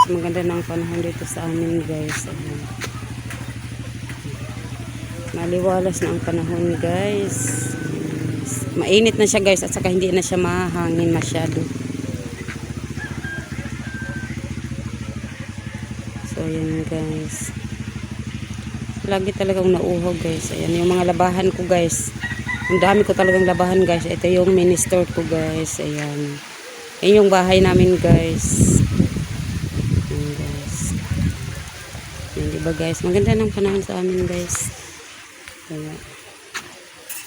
guys, maganda ng panahon dito sa amin guys. Ayan. Maliwalas na ang panahon guys. Mainit na siya guys, at saka hindi na siya mahangin masyado. So ayan guys, lagi talagang nauhaw guys. Ayan yung mga labahan ko guys, ang dami ko talagang labahan guys. Ito yung mini store ko guys. Ayan, ayan yung bahay namin guys. Ayan guys, ayan, diba guys, maganda ng panahon sa amin guys. Kaya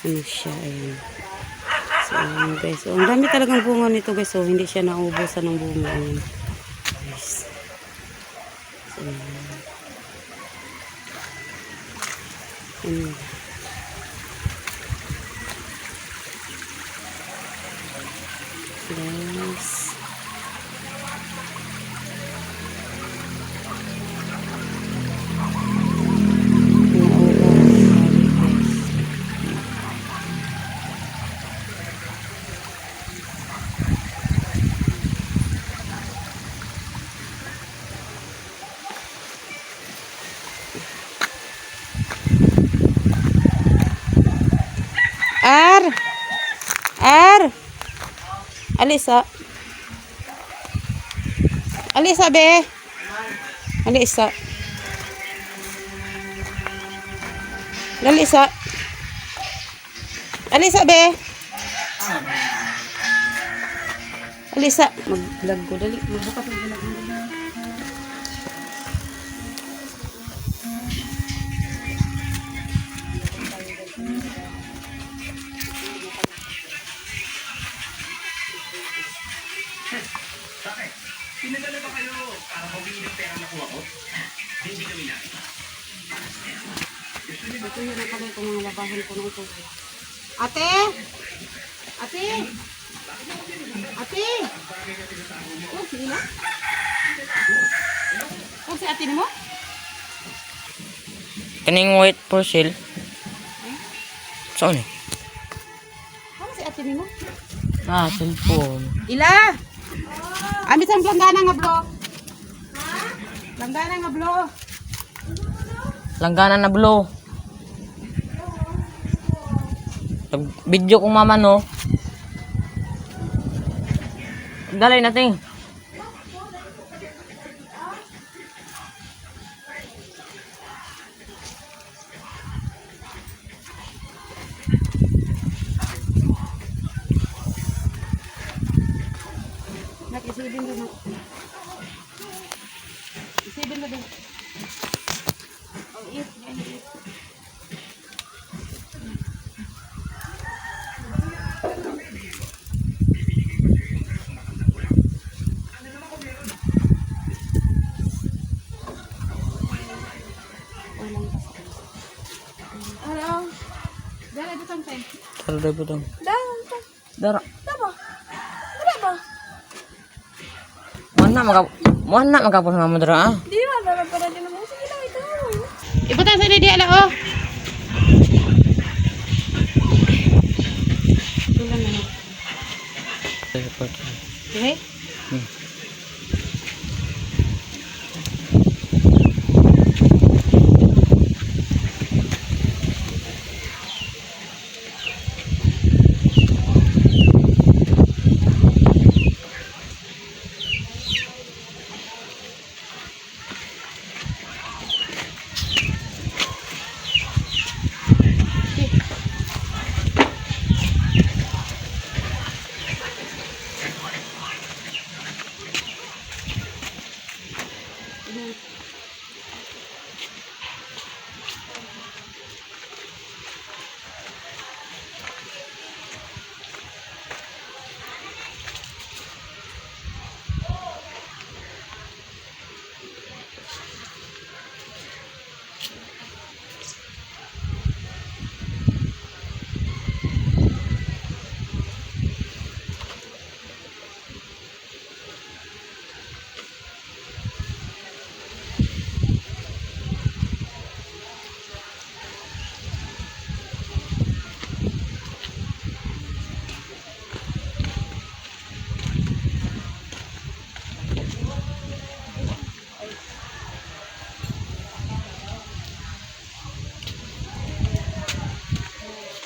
ano siya, ayan. So ayan guys, so, ang dami talagang bunga nito guys. So hindi siya naubusan ng bunga. Ayan guys. So ayan. Guys, Alisa. Alisa be. Alisa. Alisa. Alisa be. Alisa. Mag-vlog ko dali. Magbukas ang vlog mo. Bakit? Pinadala ba kayo para mawin yung pera na kuha ko? Hindi kami na. Ito yun ang pala itong mga labahan ko ng ito. Ate! Ate! Ate! Oh, sige na. Oh, si ate mo? Kaning white porcel. Saan eh? Ano si ate mo? Ah, cellphone. Ila! Amit ang langgana nga blo. Langgana nga blo. Langganan na blow. Video kong mama no. Dalay natin. Isibin mo na. Isibin mo din. Oh, eat. Eat. Hello. Dala dito ang time. Tara daw butang. Dala. Dara. Dala. Dala. Mana magapos nga mo dara ah. Di ba para din mo sige lang ito. Ibutan sa di ala oh. Tulan na. Okay?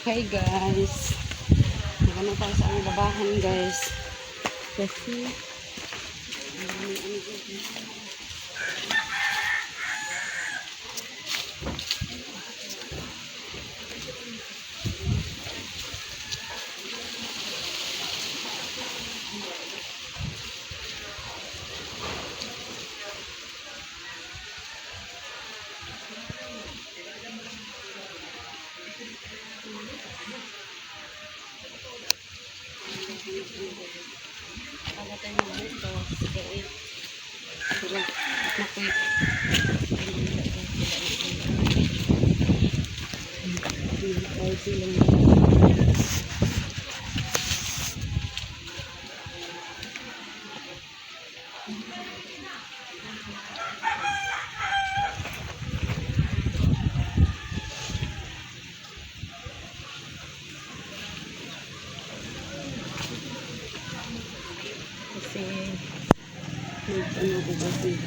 Hi guys. Magano tayo sa aming labahan guys. Kasi wala tayong butas. Kaya sila nakuit. Ay silang kasi ano ko guys ng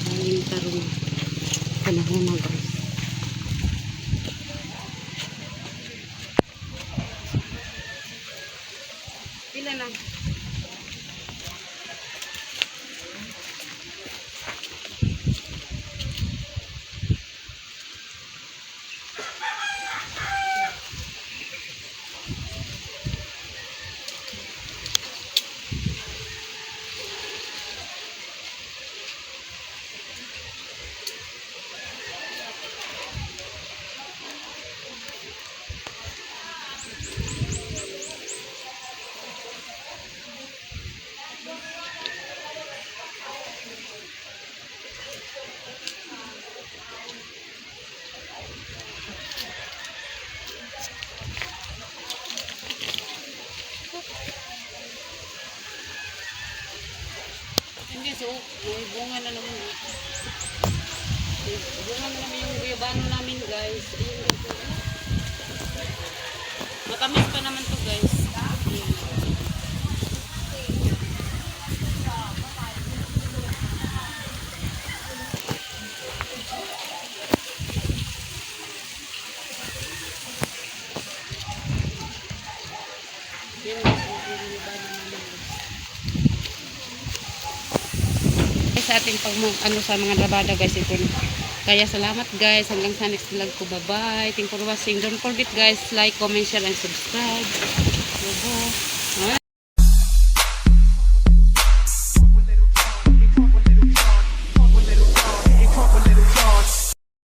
kaling tarong panahon na guys. Pila na? Hindi, so, may bunga na naman. May bunga na naman yung guyabano namin, guys. Ayun, guys. Matamis pa naman to guys. Ayun. Yan, guys. Yung guyabano namin, guys. Sa ating ano sa mga labada guys ito na. Kaya salamat guys hanggang sa next vlog ko, bye bye, thank you for watching, don't forget guys, like, comment, share and subscribe. Bye.